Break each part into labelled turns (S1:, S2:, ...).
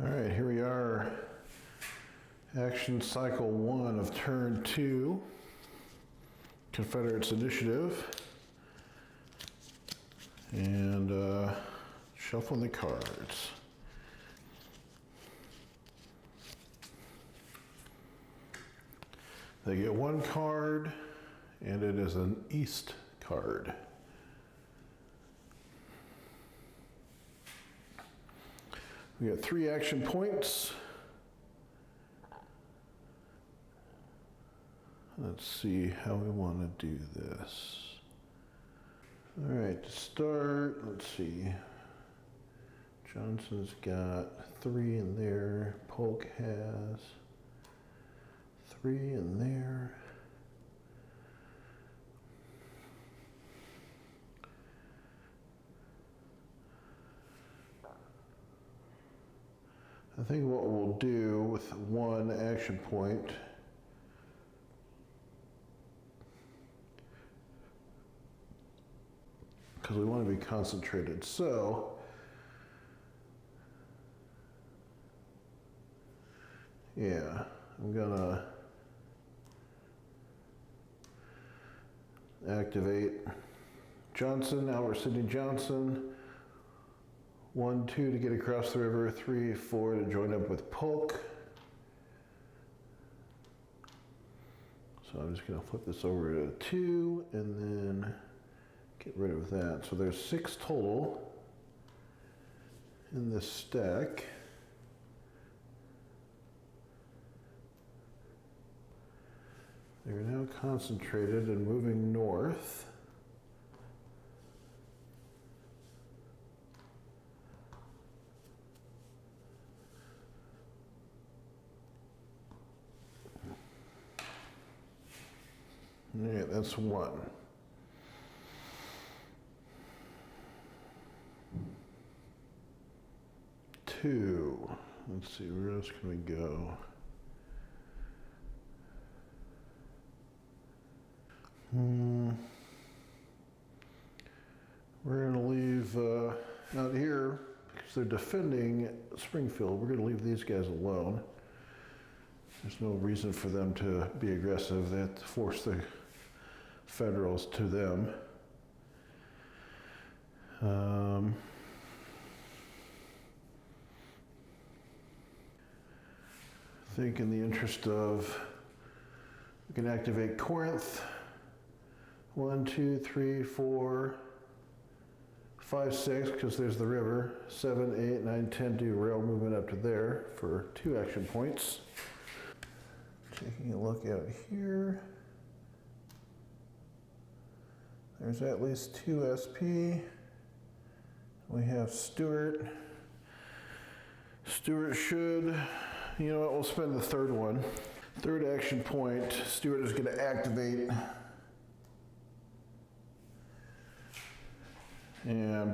S1: All right, here we are. Action cycle 1 of turn 2. Confederate's initiative. And shuffling the cards. They get one card, and it is an East card. We got 3 action points. Let's see how we want to do this. All right, to start, let's see. Johnson's got 3 in there. Polk has 3 in there. I think what we'll do with 1 action point because we want to be concentrated. So yeah, I'm gonna activate Johnson, Albert Sidney Johnson. 1, 2 to get across the river, 3, 4 to join up with Polk. So I'm just gonna flip this over to 2 and then get rid of that. So there's 6 total in this stack. They're now concentrated and moving north. Yeah, that's 1. Two. Let's see, where else can we go? We're going to leave out here, because they're defending Springfield, we're going to leave these guys alone. There's no reason for them to be aggressive. They have to force the Federals to them. I think in the interest of, we can activate Corinth. 1, 2, 3, 4, 5, 6, because there's the river. 7, 8, 9, 10, do rail movement up to there for 2 action points. Taking a look out here. There's at least 2 SP. We have Stewart. Stewart should, you know what, we'll spend the 3rd one. 3rd action point, Stewart is going to activate and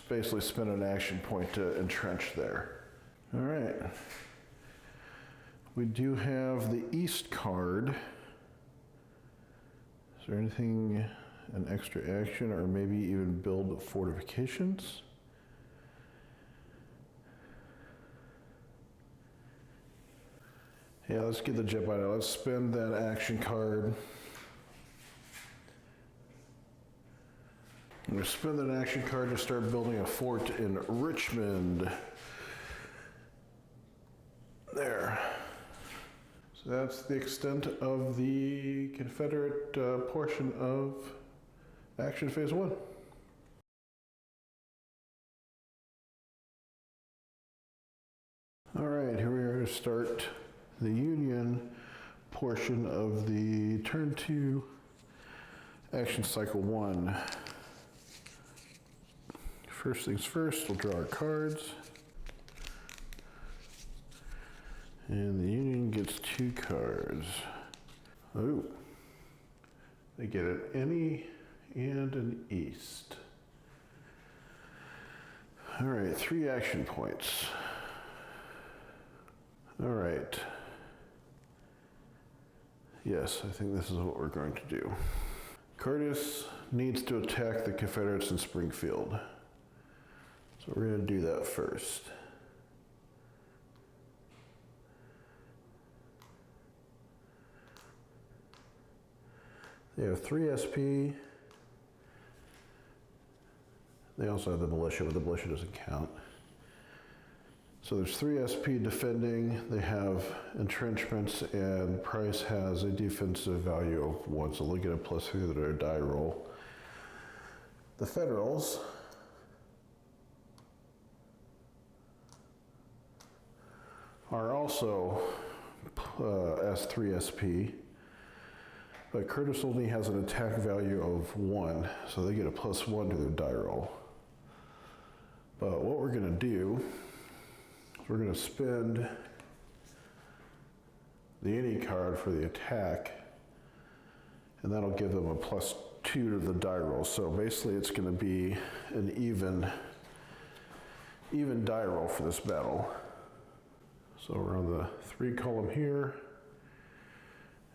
S1: basically spend an action point to entrench there. All right. We do have the East card. Is there anything, an extra action, or maybe even build fortifications? Yeah, let's get the jet biner. Let's spend that action card. I'm going to spend an action card to start building a fort in Richmond. There. So that's the extent of the Confederate portion of action phase 1. All right, here we are to start the Union portion of the turn 2 action cycle 1. First things first, we'll draw our cards. And the Union gets 2 cards. Oh, they get an any and an east. All right, 3 action points. All right. Yes, I think this is what we're going to do. Curtis needs to attack the Confederates in Springfield. So we're going to do that first. They have 3 SP. They also have the militia, but the militia doesn't count. So there's 3 SP defending. They have entrenchments, and Price has a defensive value of 1, so they'll get a +3 to their die roll. The Federals are also S3 SP, but Curtis only has an attack value of 1, so they get a +1 to their die roll. But what we're going to do is we're going to spend the any card for the attack, and that'll give them a +2 to the die roll. So basically it's going to be an even die roll for this battle. So we're on the 3 column here,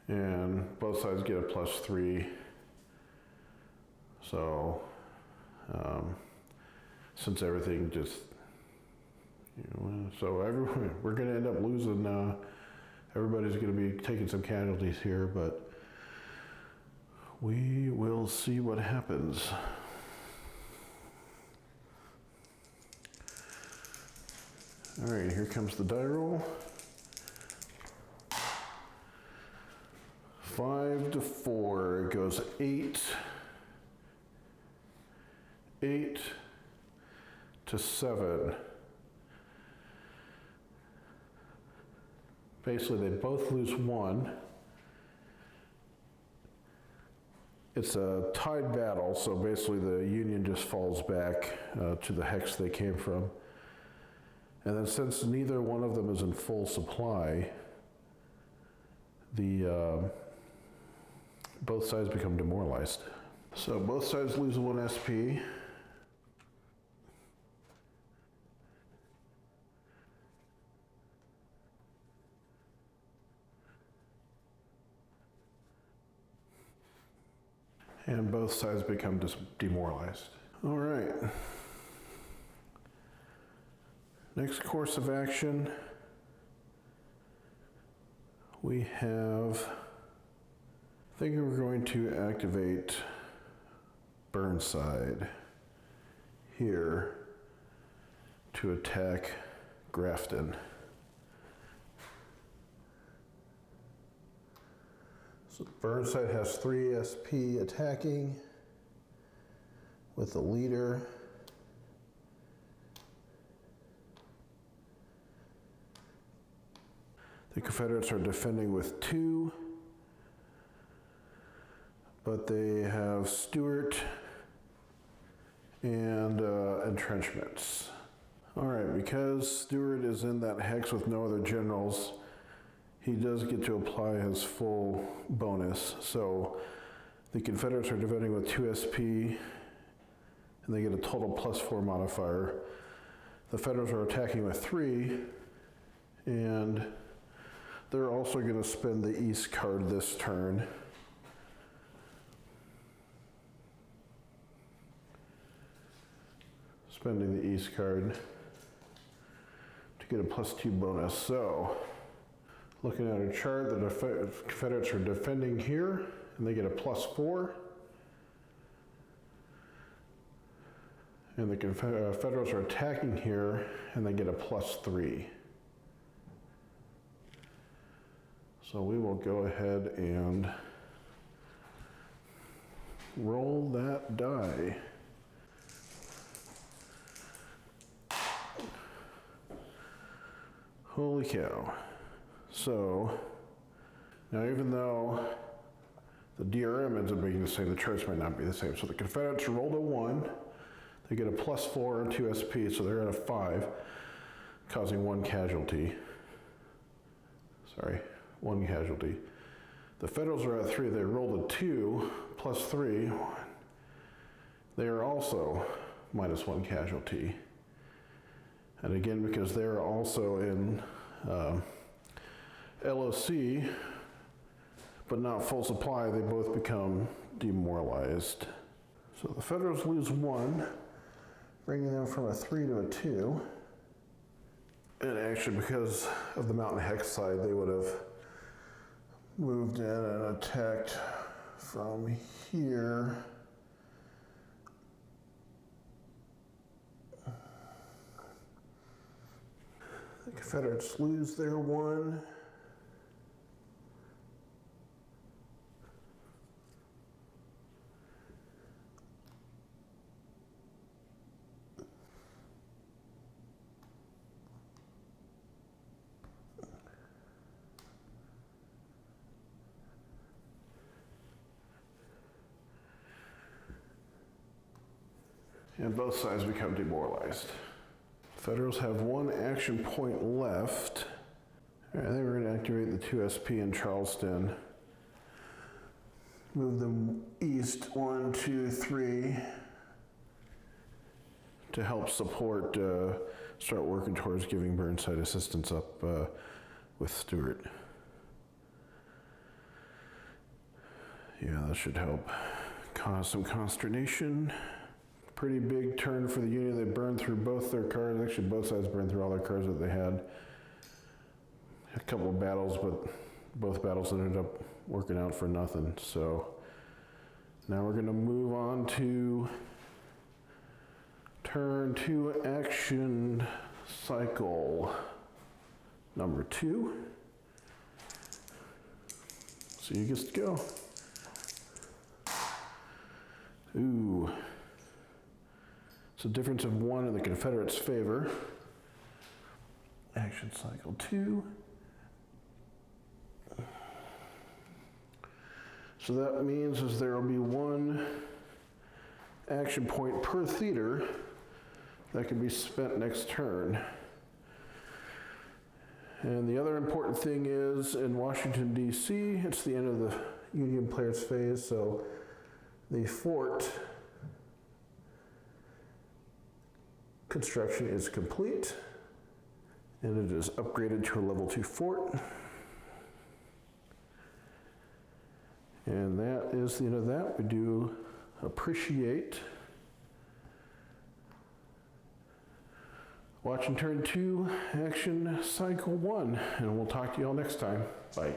S1: and both sides get a +3. So since everything just, so we're going to end up losing. Everybody's going to be taking some casualties here, but we will see what happens. All right, here comes the die roll. 5 to 4, it goes 8, 8 to 7. Basically, they both lose 1. It's a tied battle, so basically the Union just falls back to the hex they came from. And then since neither one of them is in full supply, both sides become demoralized. So both sides lose 1 SP. And both sides become demoralized. All right. Next course of action, we have, I think we're going to activate Burnside here to attack Grafton. So Burnside has 3 SP attacking with the leader. The Confederates are defending with 2, but they have Stewart and entrenchments. All right, because Stewart is in that hex with no other generals, he does get to apply his full bonus. So the Confederates are defending with 2 SP, and they get a total +4 modifier. The Federals are attacking with 3, and they're also going to spend the East card this turn. Spending the East card to get a +2 bonus. So, looking at a chart, the Confederates are defending here, and they get a +4. And the Federals are attacking here, and they get a +3. So we will go ahead and roll that die. Holy cow. So now even though the DRM ends up being the same, the charts might not be the same. So the Confederates rolled a 1, they get a +4 and 2 SP, so they're at a 5, causing 1 casualty. Sorry. 1 casualty. The Federals are at 3. They rolled a 2 +3. They are also -1 casualty. And again, because they're also in LOC, but not full supply, they both become demoralized. So the Federals lose 1, bringing them from a 3 to a 2. And actually, because of the mountain hex side, they would have moved in and attacked from here. The Confederates lose their one. And both sides become demoralized. Federals have one action point left. All right, I think we're going to activate the 2SP in Charleston. Move them east 1, 2, 3 to help support, start working towards giving Burnside assistance up with Stuart. Yeah, that should help cause some consternation. Pretty big turn for the Union. They burned through both their cars. Actually, both sides burned through all their cars that they had. A couple of battles, but both battles ended up working out for nothing. So now we're going to move on to turn 2 action cycle number 2. So you get to go. Ooh. It's a difference of 1 in the Confederates' favor. Action cycle 2. So that means is there will be 1 action point per theater that can be spent next turn. And the other important thing is in Washington, D.C., it's the end of the Union players phase, so the fort construction is complete, and it is upgraded to a level 2 fort. And that is the end of that. We do appreciate watching turn 2 action cycle 1, and we'll talk to you all next time. Bye.